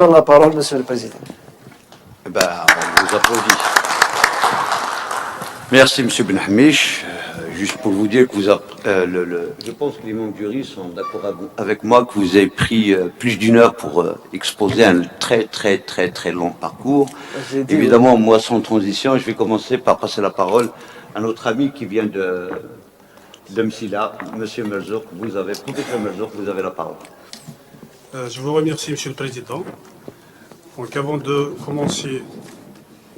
La parole, Monsieur le Président. Eh ben, on vous applaudit. Merci, Monsieur Benhamish. Juste pour vous dire que je pense que les membres du jury sont d'accord avec moi que vous avez pris plus d'une heure pour exposer un très, très, très, très long parcours. Évidemment, moi, sans transition, je vais commencer par passer la parole à notre ami qui vient de Msila, Monsieur Merzouk. Professeur Merzouk, vous avez la parole. Je vous remercie, Monsieur le Président. Donc, avant de commencer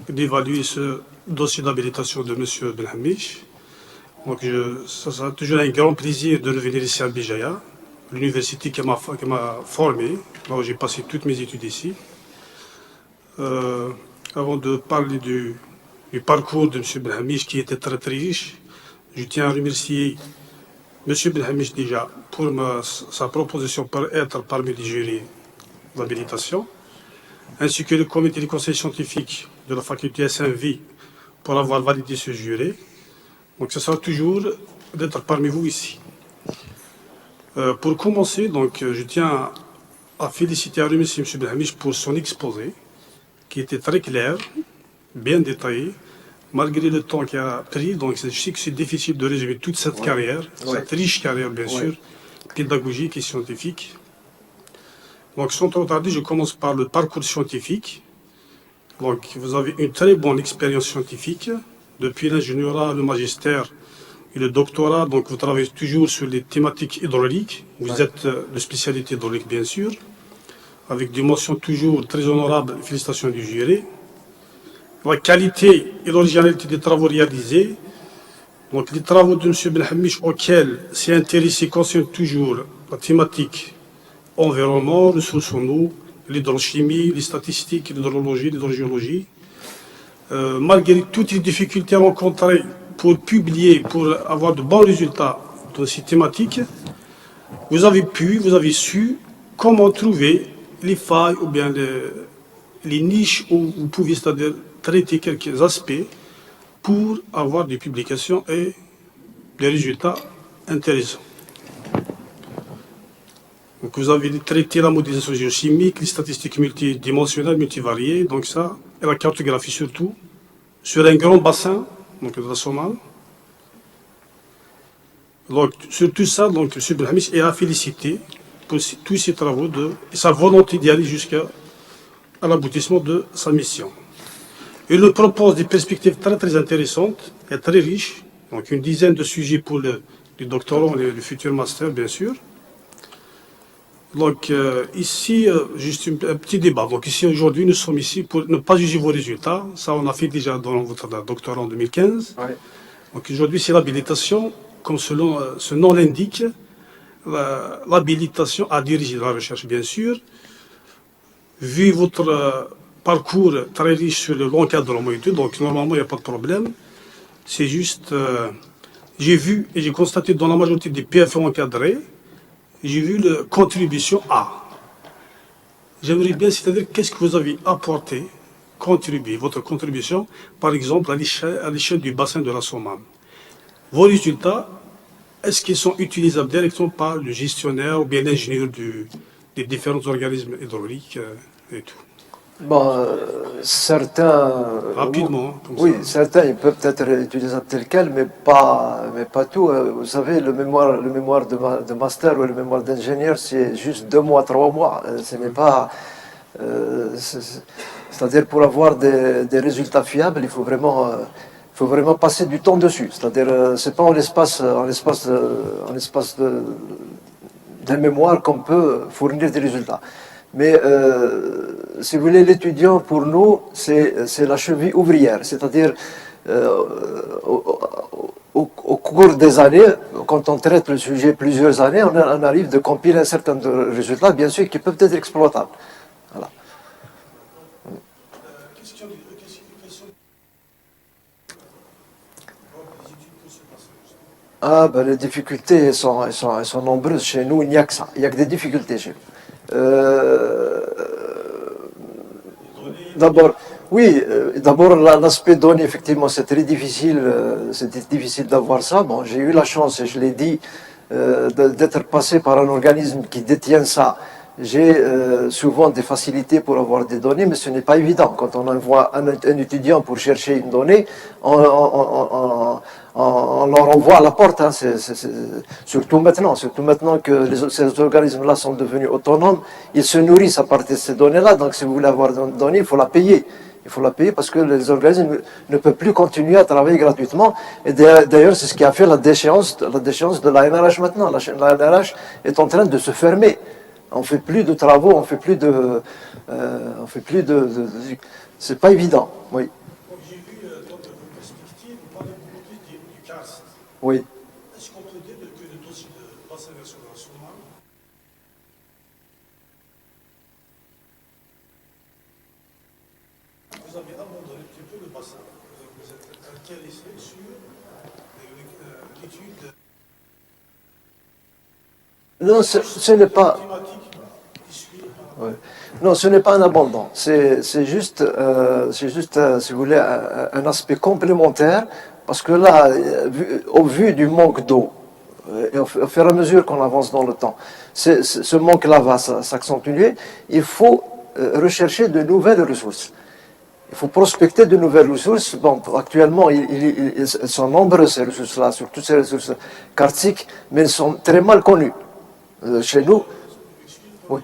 d'évaluer ce dossier d'habilitation de M. Benhamish, ça sera toujours un grand plaisir de venir ici à Bijaya, l'université qui m'a formé, là où j'ai passé toutes mes études ici. Avant de parler du parcours de M. Benhamish, qui était très, très riche, je tiens à remercier M. Benhamish déjà pour sa proposition pour être parmi les jurys d'habilitation, ainsi que le comité du conseil scientifique de la faculté SNV pour avoir validé ce jury. Donc, ce sera toujours d'être parmi vous ici. Pour commencer, donc, je tiens à féliciter et à remercier M. Benhamish pour son exposé, qui était très clair, bien détaillé, malgré le temps qu'il a pris. Donc, je sais que c'est difficile de résumer toute cette carrière, cette riche carrière, bien sûr, pédagogique et scientifique. Donc, sans trop tarder, je commence par le parcours scientifique. Donc, vous avez une très bonne expérience scientifique. Depuis l'ingénierat, le magistère et le doctorat, donc vous travaillez toujours sur les thématiques hydrauliques. Vous êtes de spécialité hydraulique, bien sûr, avec des mentions toujours très honorables. Félicitations du jury. La qualité et l'originalité des travaux réalisés. Donc, les travaux de M. Benhamish auxquels s'est intéressé concernent toujours la thématique environnement, ressources en eau, l'hydrochimie, les statistiques, l'hydrologie, l'hydrogéologie. Malgré toutes les difficultés rencontrées pour publier, pour avoir de bons résultats dans ces thématiques, vous avez su comment trouver les failles ou bien les niches où vous pouvez, c'est-à-dire traiter quelques aspects pour avoir des publications et des résultats intéressants. Donc vous avez traité la modélisation géochimique, les statistiques multidimensionnelles, multivariées, donc ça, et la cartographie surtout, sur un grand bassin, donc de la Somalie. Donc sur tout ça, donc, M. Benhamish est à féliciter pour tous ses travaux et sa volonté d'y aller jusqu'à l'aboutissement de sa mission. Il nous propose des perspectives très très intéressantes et très riches, donc une dizaine de sujets pour les doctorants et le futur master, bien sûr. Donc ici, juste un petit débat. Donc ici, aujourd'hui, nous sommes ici pour ne pas juger vos résultats. Ça, on a fait déjà dans votre doctorat en 2015. Ouais. Donc aujourd'hui, c'est l'habilitation, comme ce nom l'indique, l'habilitation à diriger la recherche, bien sûr. Vu votre parcours très riche sur le long cadre de l'étude, donc normalement, il n'y a pas de problème. C'est juste, j'ai vu et j'ai constaté dans la majorité des PFE encadrés, j'ai vu la contribution A. J'aimerais bien, c'est-à-dire, qu'est-ce que vous avez apporté, contribué, votre contribution, par exemple, à l'échelle du bassin de la Somalie. Vos résultats, est-ce qu'ils sont utilisables directement par le gestionnaire ou bien l'ingénieur des différents organismes hydrauliques et tout? Bon, certains... Rapidement. Oui, certains, ils peuvent être utilisables tel quel, mais pas tout. Vous savez, le mémoire de master ou le mémoire d'ingénieur, c'est juste 2 mois, 3 mois. Ce n'est pas... c'est-à-dire, pour avoir des résultats fiables, il faut vraiment passer du temps dessus. C'est-à-dire, c'est pas en l'espace d'un mémoire qu'on peut fournir des résultats. Mais si vous voulez, l'étudiant, pour nous, c'est la cheville ouvrière. C'est-à-dire, au cours des années, quand on traite le sujet plusieurs années, on arrive de compiler un certain nombre de résultats, bien sûr, qui peuvent être exploitables. Voilà. Ah, ben, les difficultés elles sont nombreuses chez nous, il n'y a que ça. Il n'y a que des difficultés chez nous. D'abord, oui, d'abord l'aspect donné, effectivement, c'est très difficile, c'était difficile d'avoir ça. Bon, j'ai eu la chance, et je l'ai dit, d'être passé par un organisme qui détient ça J'ai souvent des facilités pour avoir des données, mais ce n'est pas évident. Quand on envoie un étudiant pour chercher une donnée, on leur envoie à la porte. Hein. Surtout maintenant que ces organismes-là sont devenus autonomes, ils se nourrissent à partir de ces données-là. Donc si vous voulez avoir une donnée, il faut la payer. Il faut la payer parce que les organismes ne peuvent plus continuer à travailler gratuitement. Et d'ailleurs, c'est ce qui a fait la déchéance de la NRH maintenant. La NRH est en train de se fermer. On fait plus de travaux, on fait plus de, c'est pas évident, oui. J'ai vu dans vos perspectives, vous parlez beaucoup du CARST. Oui. Est-ce qu'on peut dire que le dossier de bassin national Soudan, vous avez abandonné un petit peu le bassin. Vous êtes intéressé sur l'étude Non, ce n'est pas. climatique qui suit. Ouais. Non, ce n'est pas un abandon. C'est juste, si vous voulez, un aspect complémentaire, parce que là, au vu du manque d'eau, et au fur et à mesure qu'on avance dans le temps, ce manque-là va s'accentuer. Il faut rechercher de nouvelles ressources. Il faut prospecter de nouvelles ressources. Bon, actuellement, elles sont nombreuses, ces ressources-là, surtout ces ressources karstiques, mais elles sont très mal connues. Chez nous, oui.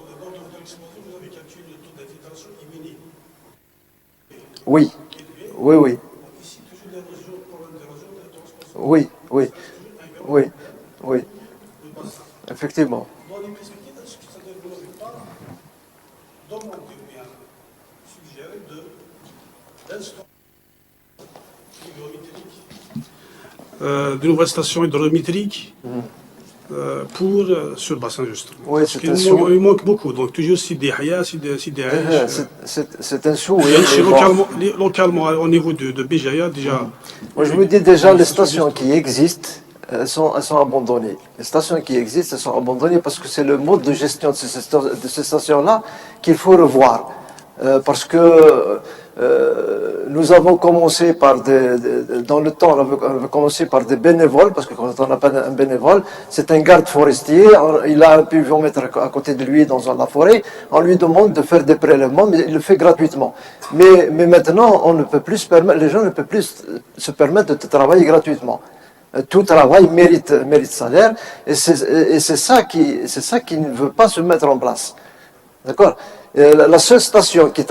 Oui, oui, oui. Oui, oui, oui, oui. Effectivement. Dans les perspectives, est-ce que ça ne devrait pas demander ou bien suggérer d'instaurer de nouvelles stations hydrométriques pour sur le bassin justement. Oui, Parce c'est qu'il un souhait. il manque beaucoup. Donc toujours si des Haya, si des Aïch. C'est un souhait. C'est mais bon. localement, au niveau de Béjaïa, déjà. Moi, je vous dis déjà, les stations qui existent, elles sont abandonnées. Les stations qui existent, elles sont abandonnées parce que c'est le mode de gestion de ces stations-là qu'il faut revoir. Parce que nous avons commencé dans le temps, on avait commencé par des bénévoles, parce que quand on n'a pas un bénévole, c'est un garde forestier, il a un pivomètre à côté de lui dans la forêt, on lui demande de faire des prélèvements, mais il le fait gratuitement. Mais maintenant, on ne peut plus les gens ne peuvent plus se permettre de travailler gratuitement. Tout travail mérite salaire, et c'est ça qui ne veut pas se mettre en place. D'accord? La seule station qui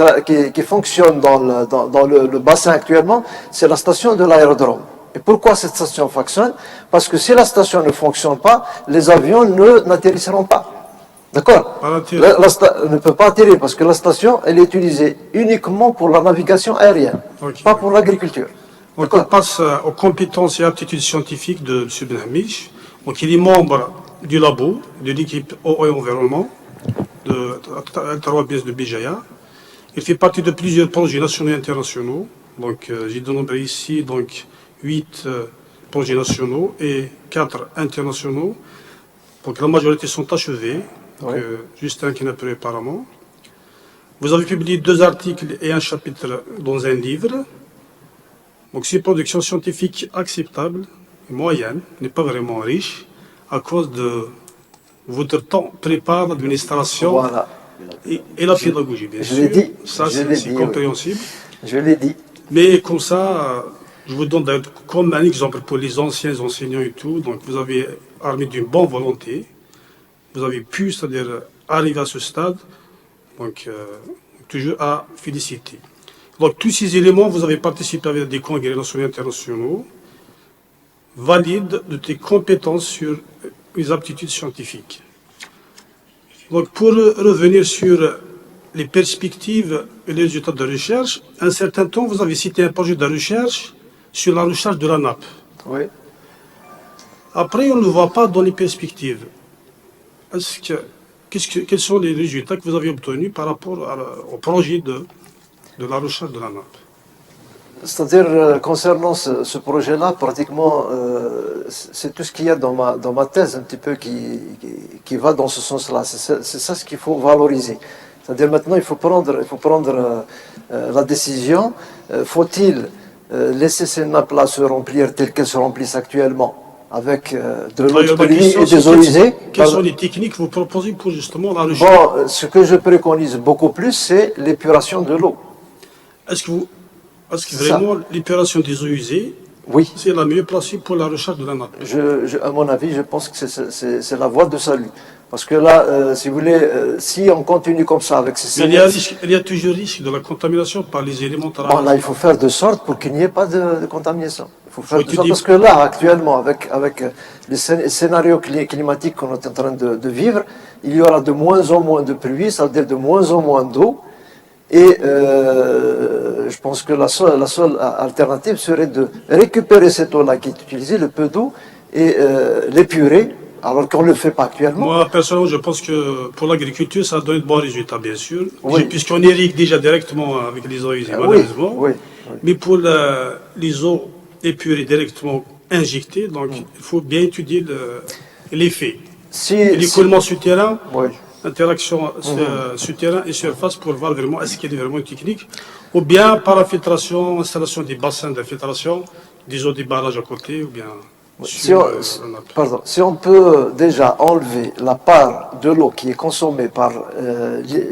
fonctionne dans le bassin actuellement, c'est la station de l'aérodrome. Et pourquoi cette station fonctionne? Parce que si la station ne fonctionne pas, les avions n'atterrisseront pas. D'accord? Ne peut pas atterrir parce que la station, elle est utilisée uniquement pour la navigation aérienne, Ok. pas pour l'agriculture. Donc on passe aux compétences et aptitudes scientifiques de M. Benhamish. Donc il est membre du labo, de l'équipe Eau et Environnement de Al-Tarabiès de Béjaïa. Il fait partie de plusieurs projets nationaux et internationaux. Donc j'ai dénombré ici donc 8 projets nationaux et 4 internationaux. Donc la majorité sont achevés. Donc, Oui. Justin qui n'a pas apparemment. Vous avez publié 2 articles et un chapitre dans un livre. Donc c'est une production scientifique acceptable, moyenne, n'est pas vraiment riche, à cause de votre temps prépare l'administration Voilà. et la pédagogie, bien Je sûr. l'ai dit. Ça, Je l'ai c'est dit, compréhensible. Je l'ai dit. Mais comme ça, je vous donne comme un exemple pour les anciens enseignants et tout. Donc vous avez armé d'une bonne volonté. Vous avez pu, c'est-à-dire arriver à ce stade. Donc toujours à féliciter. Donc tous ces éléments, vous avez participé avec des congrès nationaux et internationaux, valide de tes compétences sur les aptitudes scientifiques. Donc pour revenir sur les perspectives et les résultats de recherche, un certain temps, vous avez cité un projet de recherche sur la recherche de la nappe. Oui. Après, on ne le voit pas dans les perspectives. Quels sont les résultats que vous avez obtenus par rapport au projet de la recherche de la nappe? C'est-à-dire, concernant ce projet-là, pratiquement, c'est tout ce qu'il y a dans ma thèse, un petit peu, qui va dans ce sens-là. C'est ça ce qu'il faut valoriser. C'est-à-dire, maintenant, il faut prendre la décision. Faut-il laisser ces nappes-là se remplir telles qu'elles se remplissent actuellement, avec de l'eau de D'ailleurs, ma pluie question, et des c'est eaux usées. quelles sont les techniques que vous proposez pour justement la recherche? Bon, ce que je préconise beaucoup plus, c'est l'épuration de l'eau. Est-ce que, vous, est-ce que C'est ça. vraiment l'épuration des eaux usées, Oui, c'est la mieux placée pour la recherche de la nappe? à mon avis, je pense que c'est la voie de salut. Parce que là, si vous voulez, si on continue comme ça avec ces Mais il y a toujours risque de la contamination par les éléments bon, là, il traversés. faut faire de sorte pour qu'il n'y ait pas de contamination. Il faut faire de sorte étudier. parce que là, actuellement, avec les scénarios climatiques qu'on est en train de vivre, il y aura de moins en moins de pluie, ça veut dire de moins en moins d'eau. Et je pense que la seule alternative serait de récupérer cette eau-là qui est utilisée, le peu d'eau, et l'épurer, alors qu'on ne le fait pas actuellement. Moi, personnellement, je pense que pour l'agriculture, ça donne de bons résultats, bien sûr, Oui. puisqu'on irrigue déjà directement avec les eaux usées, Oui, malheureusement. oui, oui. Mais pour les eaux épurées directement injectées, donc il faut bien étudier l'effet. Et l'écoulement souterrain, oui. interaction souterrain et surface pour voir vraiment est-ce qu'il y a vraiment une technique, ou bien par infiltration, installation des bassins d'infiltration, des eaux des barrages à côté, ou bien sur la nappe. Pardon, si on peut déjà enlever la part de l'eau qui est consommée par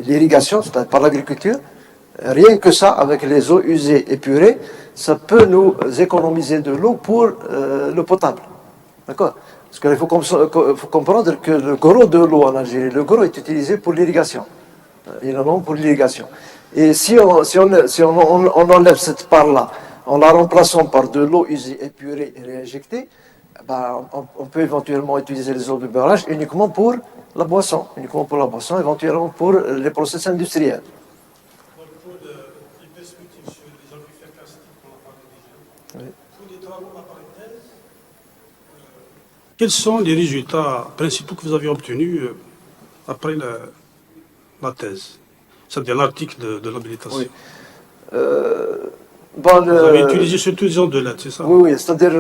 l'irrigation, c'est-à-dire par l'agriculture, rien que ça, avec les eaux usées épurées, ça peut nous économiser de l'eau pour le potable. D'accord? Parce qu'il faut comprendre que le gros de l'eau en Algérie, le gros est utilisé pour l'irrigation. Il en a pour l'irrigation. Et si on enlève cette part-là, en la remplaçant par de l'eau usée épurée et réinjectée, ben, on peut éventuellement utiliser les eaux de barrage uniquement pour la boisson, éventuellement pour les process industriels. Pour les perspectives sur les aquifères karstiques qu'on a parlé déjà, Oui. pour les travaux à parenthèse, quels sont les résultats principaux que vous avez obtenus après la thèse, c'est-à-dire l'article de l'habilitation? Oui. Bon, Vous avez utilisé surtout les ondes de LED, c'est ça? Oui, oui, c'est-à-dire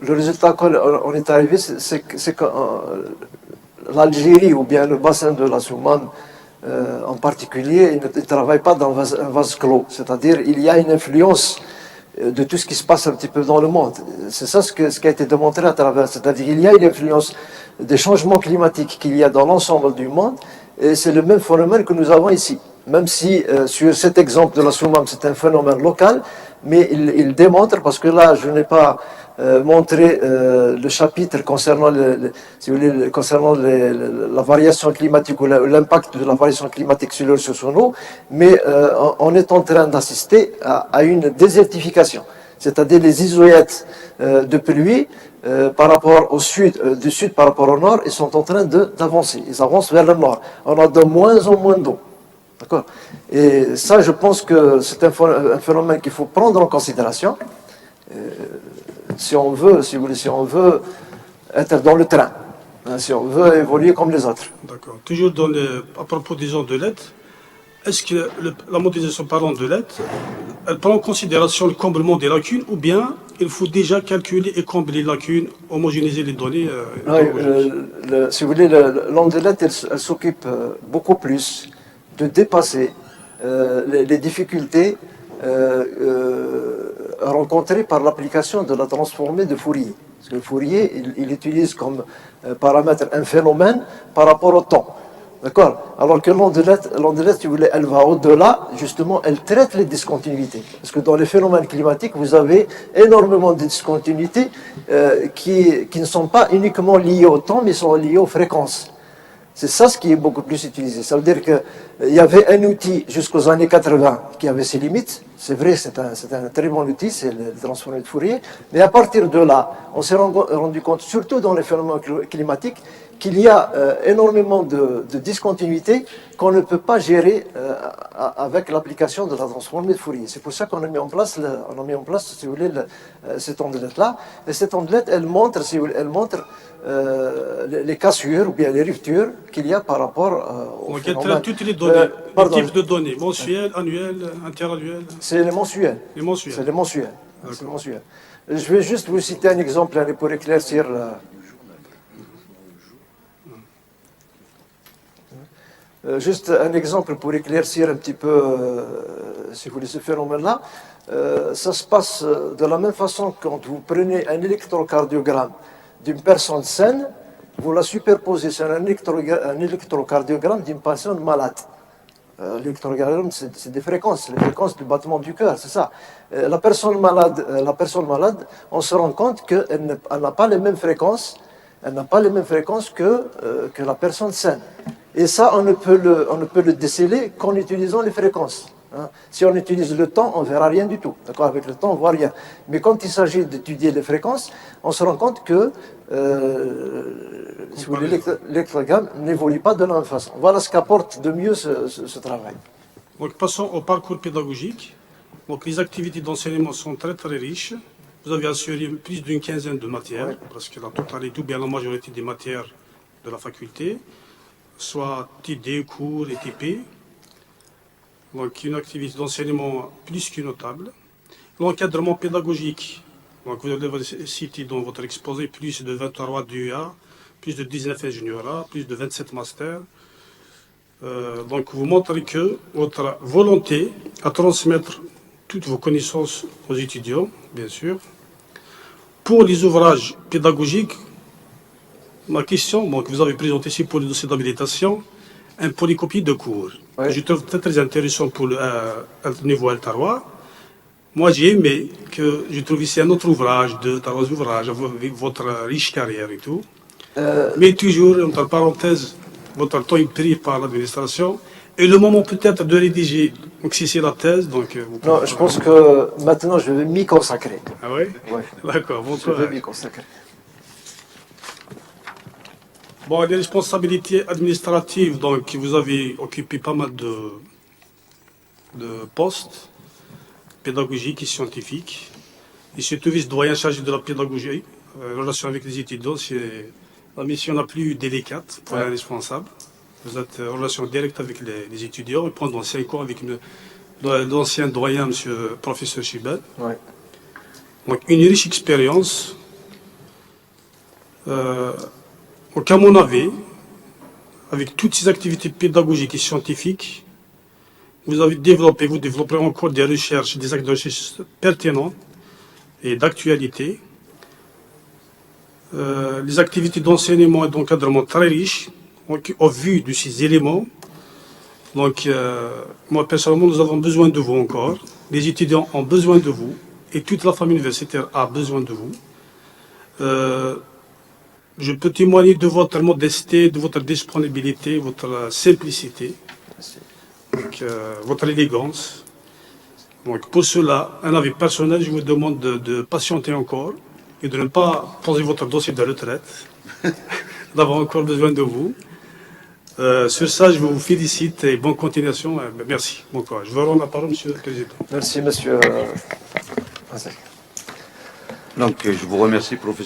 le résultat qu'on est arrivé, c'est que l'Algérie ou bien le bassin de la Soumane en particulier, il ne travaille pas dans un vase clos. C'est-à-dire il y a une influence de tout ce qui se passe un petit peu dans le monde. C'est ça ce qui a été démontré à travers. C'est-à-dire il y a une influence des changements climatiques qu'il y a dans l'ensemble du monde et c'est le même phénomène que nous avons ici. Même si sur cet exemple de la Soumane, c'est un phénomène local, mais il démontre, parce que là, je n'ai pas montré le chapitre concernant, si vous voulez, concernant la variation climatique ou l'impact de la variation climatique sur les ressources en eau, mais on est en train d'assister à une désertification, c'est-à-dire les isoyettes de pluie par rapport au sud, du sud par rapport au nord, ils sont en train d'avancer, ils avancent vers le nord. On a de moins en moins d'eau. D'accord. Et ça, je pense que c'est un phénomène qu'il faut prendre en considération si on veut, si vous voulez, si on veut être dans le train, hein, si on veut évoluer comme les autres. D'accord. Toujours à propos des ondes de LED, est-ce que la modélisation par ondes de LED, elle prend en considération le comblement des lacunes ou bien il faut déjà calculer et combler les lacunes, homogénéiser les données Si vous voulez, l'ondelette, elle s'occupe beaucoup plus de dépasser les difficultés rencontrées par l'application de la transformée de Fourier. Parce que le Fourier, il utilise comme paramètre un phénomène par rapport au temps. D'accord? Alors que l'ondelette, si vous voulez, elle va au-delà, justement, elle traite les discontinuités. Parce que dans les phénomènes climatiques, vous avez énormément de discontinuités qui ne sont pas uniquement liées au temps, mais sont liées aux fréquences. C'est ça ce qui est beaucoup plus utilisé. Ça veut dire qu'il y avait un outil jusqu'aux années 80 qui avait ses limites. C'est vrai, c'est un très bon outil, c'est le transformé de Fourier. Mais à partir de là, on s'est rendu compte, surtout dans les phénomènes climatiques, qu'il y a énormément de discontinuités qu'on ne peut pas gérer avec l'application de la transformée de Fourier. C'est pour ça qu'on a mis en place, si vous voulez, cette ondelette-là. Et cette ondelette, elle montre, si vous voulez, les cassures ou bien les ruptures qu'il y a par rapport au Donc, elle phénomène. traite toutes les données, les types de données, mensuelles, annuelles, interannuelles. C'est les mensuels. Les mensuels. C'est les mensuels. C'est les mensuels. Je vais juste vous citer un exemple pour éclaircir. Juste un exemple pour éclaircir un petit peu, si vous voulez, ce phénomène-là. Ça se passe de la même façon quand vous prenez un électrocardiogramme d'une personne saine, vous la superposez sur un électrocardiogramme d'une personne malade. L'électrocardiogramme, c'est des fréquences, les fréquences du battement du cœur, c'est ça. La personne malade, on se rend compte qu'elle n'a pas les mêmes fréquences, que la personne saine. Et ça, on ne peut le déceler qu'en utilisant les fréquences. Hein. Si on utilise le temps, on ne verra rien du tout. D'accord? Avec le temps, on ne voit rien. Mais quand il s'agit d'étudier les fréquences, on se rend compte que l'électrogramme n'évolue pas de la même façon. Voilà ce qu'apporte de mieux ce travail. Donc passons au parcours pédagogique. Donc les activités d'enseignement sont très très riches. Vous avez assuré plus d'une quinzaine de matières, Oui. parce que la totalité, ou bien la majorité des matières de la faculté, soit TD, cours et TP. Donc une activité d'enseignement plus que notable. L'encadrement pédagogique. Donc vous avez cité dans votre exposé plus de 23 DUA, plus de 19 ingénieurs, plus de 27 masters. Donc vous montrez que votre volonté à transmettre toutes vos connaissances aux étudiants, bien sûr. Pour les ouvrages pédagogiques, ma question, que vous avez présenté ici pour le dossier d'habilitation, un polycopie de cours. Oui. Je trouve très, très intéressant pour le niveau L3. Moi, j'ai aimé que je trouve ici un autre ouvrage, deux, trois ouvrages, avec votre riche carrière et tout. Mais toujours, entre parenthèses, votre temps est pris par l'administration. Et le moment peut-être de rédiger, donc si c'est la thèse, donc vous pouvez... Non, je pense que maintenant, je vais m'y consacrer. Ah oui? Oui. D'accord, bon Je vais courage. m'y consacrer. Bon, les responsabilités administratives, donc vous avez occupé pas mal de postes pédagogiques et scientifiques. Et surtout vice-doyen chargé de la pédagogie, relation avec les étudiants, c'est la mission la plus délicate pour un responsable. Vous êtes en relation directe avec les étudiants et pendant 5 ans avec l'ancien doyen, monsieur professeur Chibel. Ouais. Donc une riche expérience. Donc à mon avis, avec toutes ces activités pédagogiques et scientifiques, vous développerez encore des recherches, des actes de recherche pertinents et d'actualité. Les activités d'enseignement et d'encadrement très riches, donc, au vu de ces éléments. Donc, moi personnellement, nous avons besoin de vous encore. Les étudiants ont besoin de vous et toute la famille universitaire a besoin de vous. Je peux témoigner de votre modestie, de votre disponibilité, votre simplicité, donc, votre élégance. Donc, pour cela, un avis personnel, je vous demande de patienter encore et de ne pas poser votre dossier de retraite, d'avoir encore besoin de vous. Sur ça, je vous félicite et bonne continuation. Merci. Bon courage. Je vous rends la parole, Monsieur le Président. Merci, monsieur. Donc, je vous remercie, professeur.